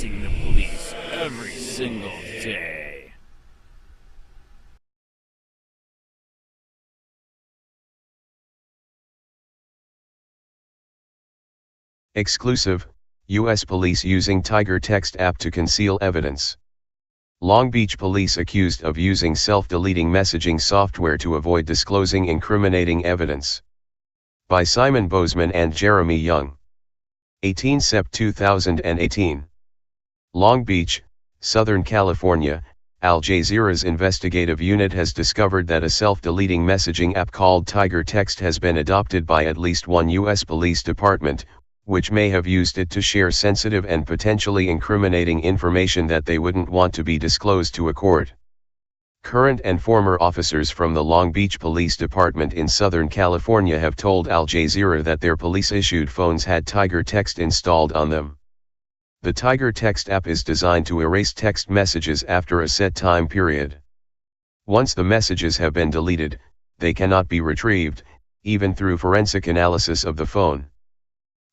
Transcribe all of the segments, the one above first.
facing the police every single day. Exclusive, U.S. Police using Tiger Text app to conceal evidence. Long Beach police accused of using self-deleting messaging software to avoid disclosing incriminating evidence. By Simon Bozeman and Jeremy Young. 18 Sept 2018. Long Beach, Southern California, Al Jazeera's investigative unit has discovered that a self-deleting messaging app called Tiger Text has been adopted by at least one U.S. police department, which may have used it to share sensitive and potentially incriminating information that they wouldn't want to be disclosed to a court. Current and former officers from the Long Beach Police Department in Southern California have told Al Jazeera that their police-issued phones had Tiger Text installed on them. The Tiger Text app is designed to erase text messages after a set time period. Once the messages have been deleted, they cannot be retrieved, even through forensic analysis of the phone.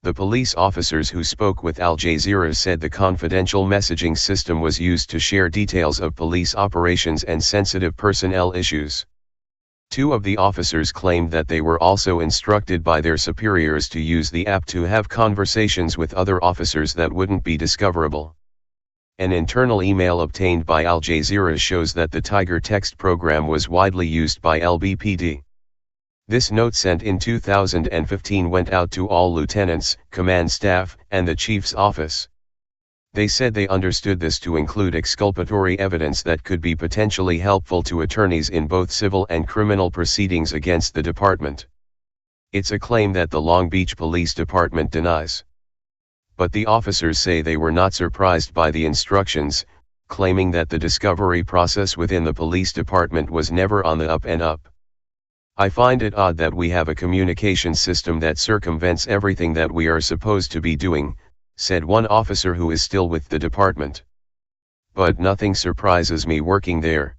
The police officers who spoke with Al Jazeera said the confidential messaging system was used to share details of police operations and sensitive personnel issues. Two of the officers claimed that they were also instructed by their superiors to use the app to have conversations with other officers that wouldn't be discoverable. An internal email obtained by Al Jazeera shows that the Tiger Text program was widely used by LBPD. This note sent in 2015 went out to all lieutenants, command staff, and the chief's office. They said they understood this to include exculpatory evidence that could be potentially helpful to attorneys in both civil and criminal proceedings against the department. It's a claim that the Long Beach Police Department denies. But the officers say they were not surprised by the instructions, claiming that the discovery process within the police department was never on the up and up. I find it odd that we have a communication system that circumvents everything that we are supposed to be doing, said one officer who is still with the department. But nothing surprises me working there.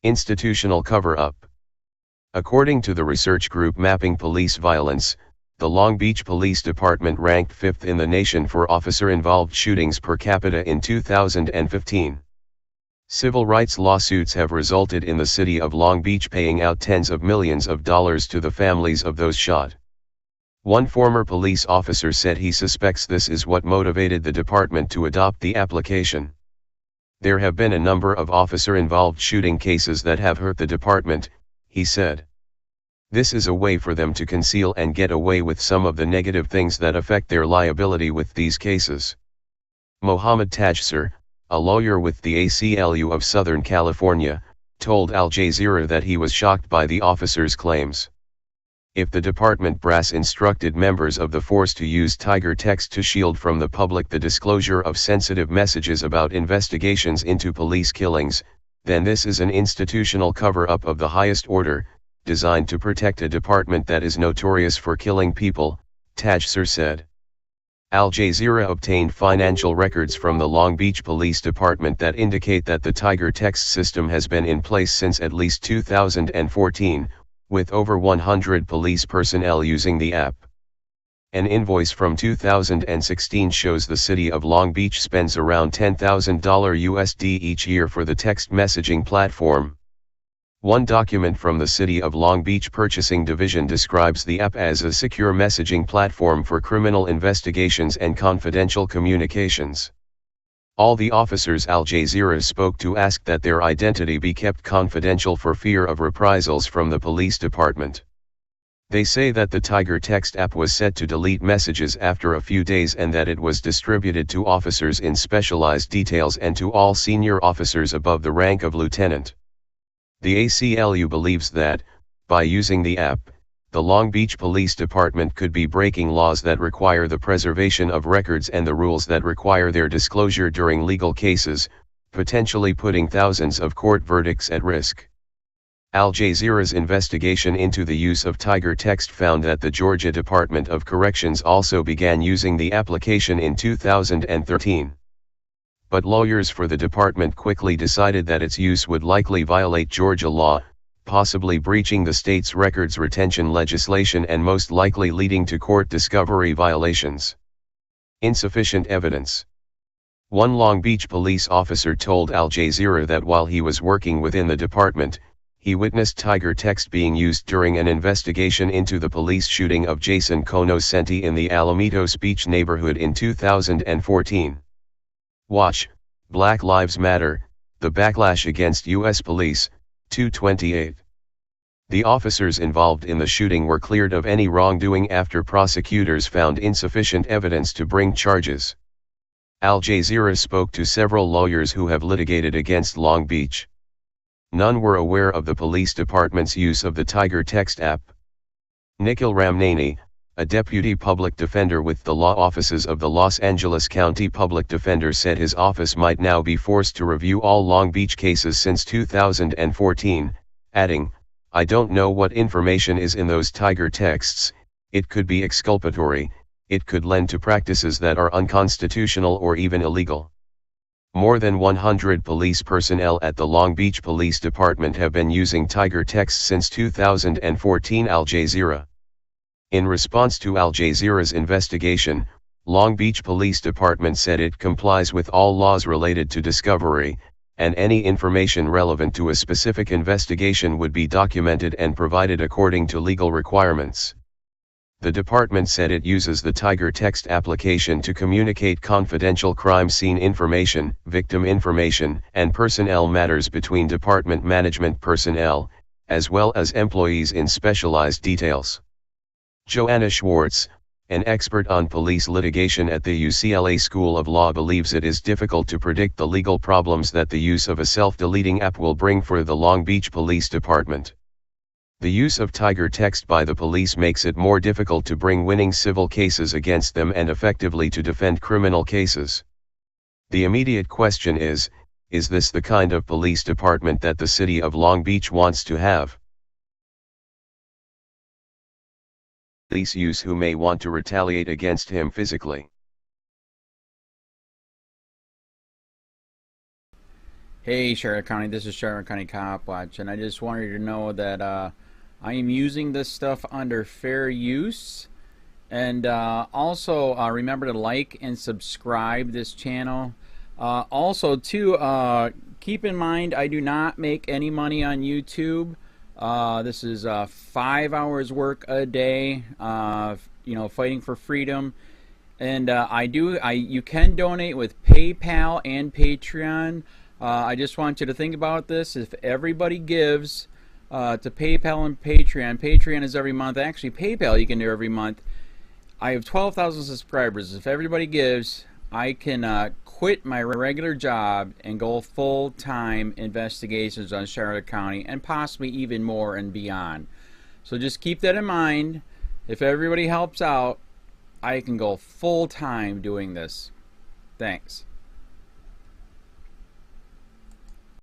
Institutional cover-up. According to the research group Mapping Police Violence, the Long Beach Police Department ranked 5th in the nation for officer-involved shootings per capita in 2015. Civil rights lawsuits have resulted in the city of Long Beach paying out tens of millions of dollars to the families of those shot. One former police officer said he suspects this is what motivated the department to adopt the application. There have been a number of officer-involved shooting cases that have hurt the department, he said. This is a way for them to conceal and get away with some of the negative things that affect their liability with these cases. Mohammed Tajsir, a lawyer with the ACLU of Southern California, told Al Jazeera that he was shocked by the officers' claims. If the department brass instructed members of the force to use Tiger Text to shield from the public the disclosure of sensitive messages about investigations into police killings, then this is an institutional cover-up of the highest order, designed to protect a department that is notorious for killing people, Tajsir said. Al Jazeera obtained financial records from the Long Beach Police Department that indicate that the Tiger Text system has been in place since at least 2014, with over 100 police personnel using the app. An invoice from 2016 shows the city of Long Beach spends around $10,000 USD each year for the text messaging platform. One document from the City of Long Beach Purchasing Division describes the app as a secure messaging platform for criminal investigations and confidential communications. All the officers Al Jazeera spoke to asked that their identity be kept confidential for fear of reprisals from the police department. They say that the Tiger Text app was set to delete messages after a few days and that it was distributed to officers in specialized details and to all senior officers above the rank of lieutenant. The ACLU believes that, by using the app, the Long Beach Police Department could be breaking laws that require the preservation of records and the rules that require their disclosure during legal cases, potentially putting thousands of court verdicts at risk. Al Jazeera's investigation into the use of Tiger Text found that the Georgia Department of Corrections also began using the application in 2013. But lawyers for the department quickly decided that its use would likely violate Georgia law, possibly breaching the state's records retention legislation and most likely leading to court discovery violations. Insufficient evidence. One Long Beach police officer told Al Jazeera that while he was working within the department, he witnessed Tiger text being used during an investigation into the police shooting of Jason Conoscenti in the Alamitos Beach neighborhood in 2014. Watch, Black Lives Matter, the backlash against U.S. police, 228. The officers involved in the shooting were cleared of any wrongdoing after prosecutors found insufficient evidence to bring charges. Al Jazeera spoke to several lawyers who have litigated against Long Beach. None were aware of the police department's use of the Tiger text app. Nikhil Ramnani, a deputy public defender with the law offices of the Los Angeles County Public Defender, said his office might now be forced to review all Long Beach cases since 2014, adding, "I don't know what information is in those Tiger texts. It could be exculpatory, it could lend to practices that are unconstitutional or even illegal." More than 100 police personnel at the Long Beach Police Department have been using Tiger texts since 2014, Al Jazeera. In response to Al Jazeera's investigation, Long Beach Police Department said it complies with all laws related to discovery, and any information relevant to a specific investigation would be documented and provided according to legal requirements. The department said it uses the Tiger text application to communicate confidential crime scene information, victim information, and personnel matters between department management personnel, as well as employees in specialized details. Joanna Schwartz, an expert on police litigation at the UCLA School of Law, believes it is difficult to predict the legal problems that the use of a self-deleting app will bring for the Long Beach Police Department. The use of Tiger text by the police makes it more difficult to bring winning civil cases against them and effectively to defend criminal cases. The immediate question is this the kind of police department that the city of Long Beach wants to have? Police use who may want to retaliate against him physically. Hey Charlotte County, this is Charlotte County COPWATCH, and I just wanted you to know that I am using this stuff under fair use. And also remember to like and subscribe this channel. Also too, keep in mind I do not make any money on YouTube. This is 5 hours work a day, you know, fighting for freedom. And you can donate with PayPal and Patreon. I just want you to think about this. If everybody gives to PayPal and Patreon, Patreon is every month. Actually, PayPal you can do every month. I have 12,000 subscribers. If everybody gives, I can quit my regular job and go full-time investigations on Charlotte County and possibly even more and beyond. So just keep that in mind. If everybody helps out, I can go full-time doing this. Thanks.